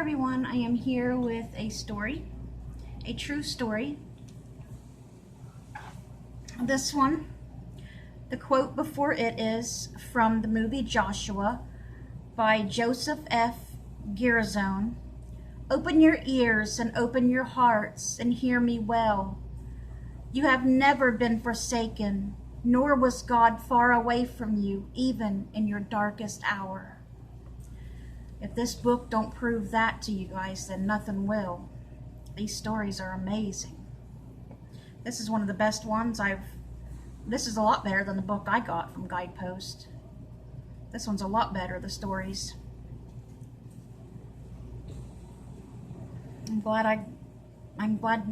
everyone, I am here with a story, a true story. This one, the quote before it is from the movie Joshua by Joseph F. Girazone. Open your ears and open your hearts and hear me well. You have never been forsaken, nor was God far away from you, even in your darkest hour. If this book don't prove that to you guys, then nothing will. These stories are amazing. This is one of the best ones this is a lot better than the book I got from Guidepost. This one's a lot better, the stories. I'm glad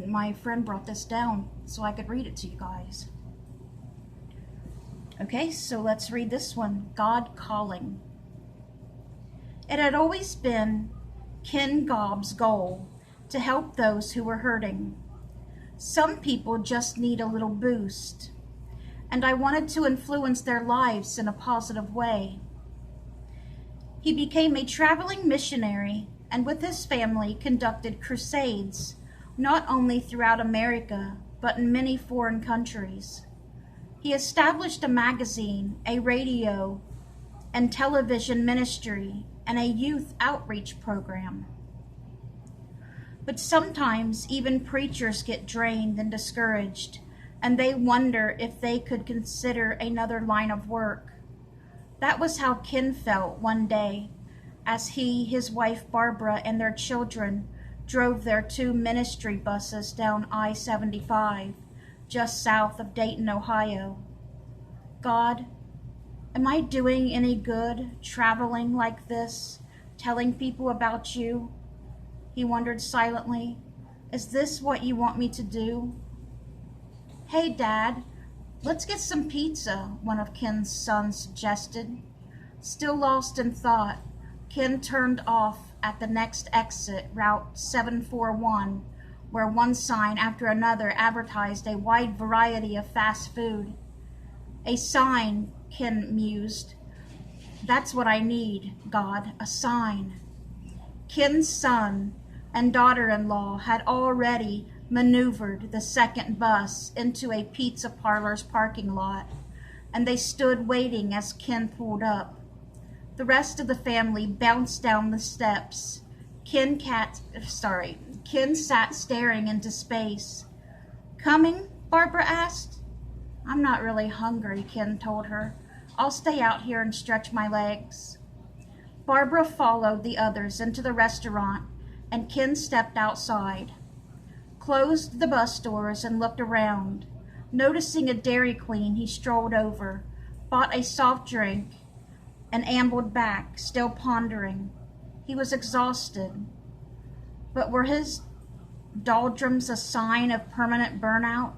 my friend brought this down so I could read it to you guys. Okay, so let's read this one, God Calling. It had always been Ken Gobb's goal to help those who were hurting. Some people just need a little boost, and I wanted to influence their lives in a positive way. He became a traveling missionary and with his family conducted crusades, not only throughout America, but in many foreign countries. He established a magazine, a radio and television ministry, and a youth outreach program. But sometimes even preachers get drained and discouraged, and they wonder if they could consider another line of work. That was how Ken felt one day as he, his wife Barbara, and their children drove their 2 ministry buses down I-75 just south of Dayton, Ohio. God, am I doing any good traveling like this, telling people about you? He wondered silently. Is this what you want me to do? Hey, Dad, let's get some pizza, one of Ken's sons suggested. Still lost in thought, Ken turned off at the next exit, Route 741, where one sign after another advertised a wide variety of fast food. A sign, Ken mused. That's what I need, God, a sign. Ken's son and daughter-in-law had already maneuvered the second bus into a pizza parlor's parking lot, and they stood waiting as Ken pulled up. The rest of the family bounced down the steps. Ken sat staring into space. Coming? Barbara asked. I'm not really hungry, Ken told her. I'll stay out here and stretch my legs. Barbara followed the others into the restaurant, and Ken stepped outside, closed the bus doors, and looked around. Noticing a Dairy Queen, he strolled over, bought a soft drink, and ambled back, still pondering. He was exhausted. But were his doldrums a sign of permanent burnout?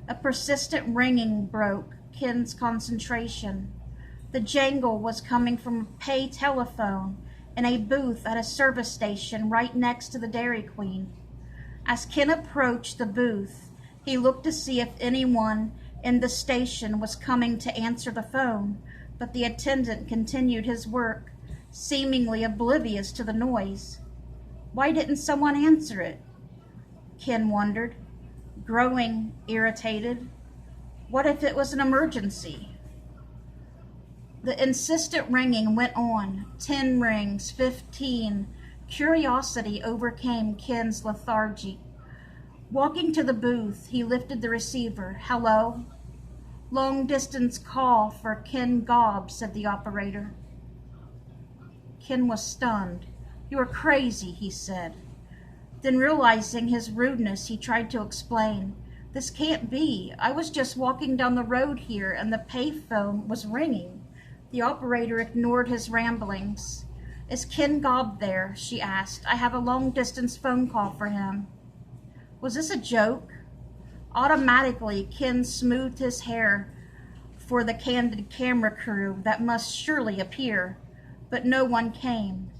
A persistent ringing broke Ken's concentration. The jangle was coming from a pay telephone in a booth at a service station right next to the Dairy Queen. As Ken approached the booth, he looked to see if anyone in the station was coming to answer the phone, but the attendant continued his work, seemingly oblivious to the noise. Why didn't someone answer it? Ken wondered, growing irritated. What if it was an emergency? The insistent ringing went on. 10 rings, 15. Curiosity overcame Ken's lethargy. Walking to the booth, he lifted the receiver. Hello? Long distance call for Ken Gobb, said the operator. Ken was stunned. You are crazy, he said. Then realizing his rudeness, he tried to explain. This can't be. I was just walking down the road here and the payphone was ringing. The operator ignored his ramblings. Is Ken Gobb there? She asked. I have a long-distance phone call for him. Was this a joke? Automatically, Ken smoothed his hair for the candid camera crew that must surely appear, but no one came.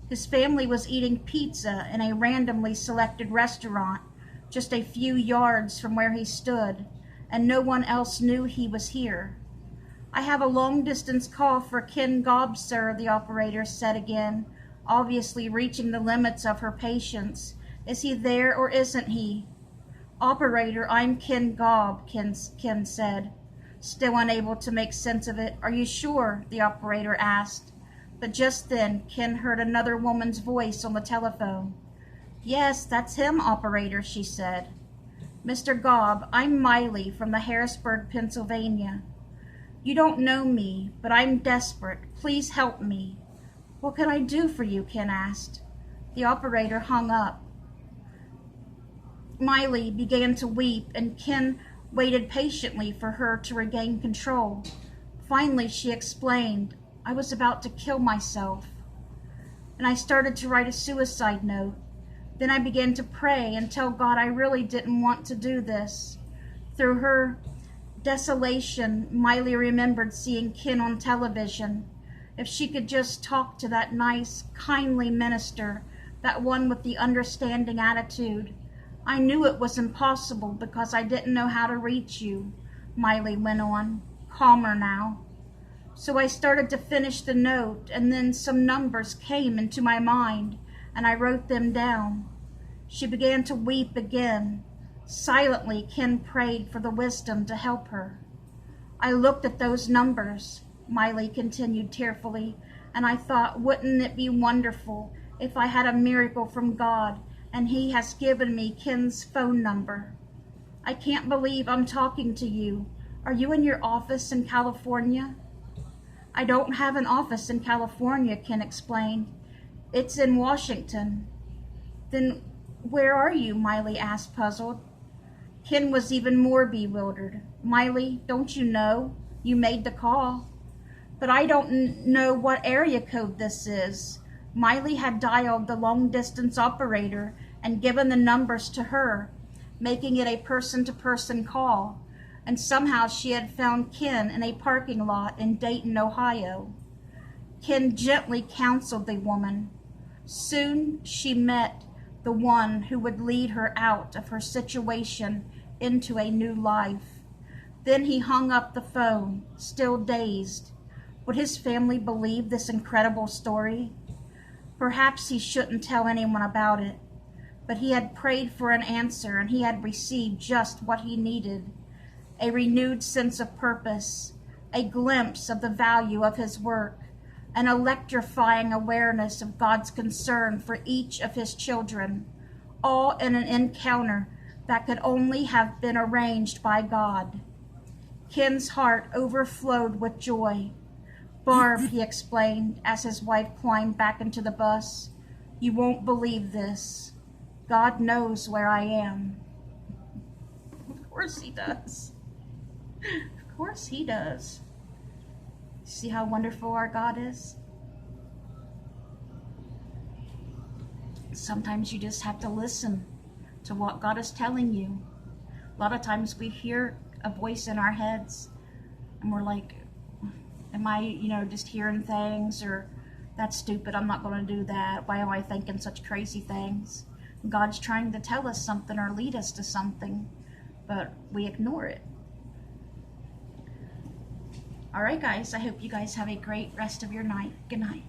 His family was eating pizza in a randomly selected restaurant just a few yards from where he stood, and no one else knew he was here. I have a long-distance call for Ken Gobb, sir, the operator said again. obviously reaching the limits of her patience. Is he there or isn't he? Operator, I'm Ken Gobb, Ken said, still unable to make sense of it. Are you sure? The operator asked. But just then, Ken heard another woman's voice on the telephone. Yes, that's him, operator, she said. Mr. Gobb, I'm Miley from the Harrisburg, Pennsylvania. You don't know me, but I'm desperate. Please help me. What can I do for you? Ken asked. The operator hung up. Miley began to weep, and Ken waited patiently for her to regain control. Finally, she explained, I was about to kill myself, and I started to write a suicide note. Then I began to pray and tell God I really didn't want to do this. Through her desolation, Miley remembered seeing Ken on television. If she could just talk to that nice, kindly minister, that one with the understanding attitude. I knew it was impossible because I didn't know how to reach you, Miley went on, calmer now. So I started to finish the note, and then some numbers came into my mind, and I wrote them down. She began to weep again. Silently, Ken prayed for the wisdom to help her. I looked at those numbers, Miley continued tearfully, and I thought, wouldn't it be wonderful if I had a miracle from God and he has given me Ken's phone number. I can't believe I'm talking to you. Are you in your office in California? I don't have an office in California, Ken explained. It's in Washington. Then where are you? Miley asked, puzzled. Ken was even more bewildered. Miley, don't you know? You made the call. But I don't know what area code this is. Miley had dialed the long-distance operator and given the numbers to her, making it a person-to-person call, and somehow she had found Ken in a parking lot in Dayton, Ohio. Ken gently counseled the woman. Soon she met the one who would lead her out of her situation into a new life. Then he hung up the phone, still dazed. Would his family believe this incredible story? Perhaps he shouldn't tell anyone about it, but he had prayed for an answer and he had received just what he needed. A renewed sense of purpose, a glimpse of the value of his work, an electrifying awareness of God's concern for each of his children, all in an encounter that could only have been arranged by God. Ken's heart overflowed with joy. Barb, he explained as his wife climbed back into the bus, you won't believe this. God knows where I am. Of course he does. Of course he does. See how wonderful our God is? Sometimes you just have to listen to what God is telling you. A lot of times we hear a voice in our heads and we're like, am I, just hearing things, or that's stupid, I'm not going to do that. Why am I thinking such crazy things? God's trying to tell us something or lead us to something, but we ignore it. All right, guys, I hope you guys have a great rest of your night. Good night.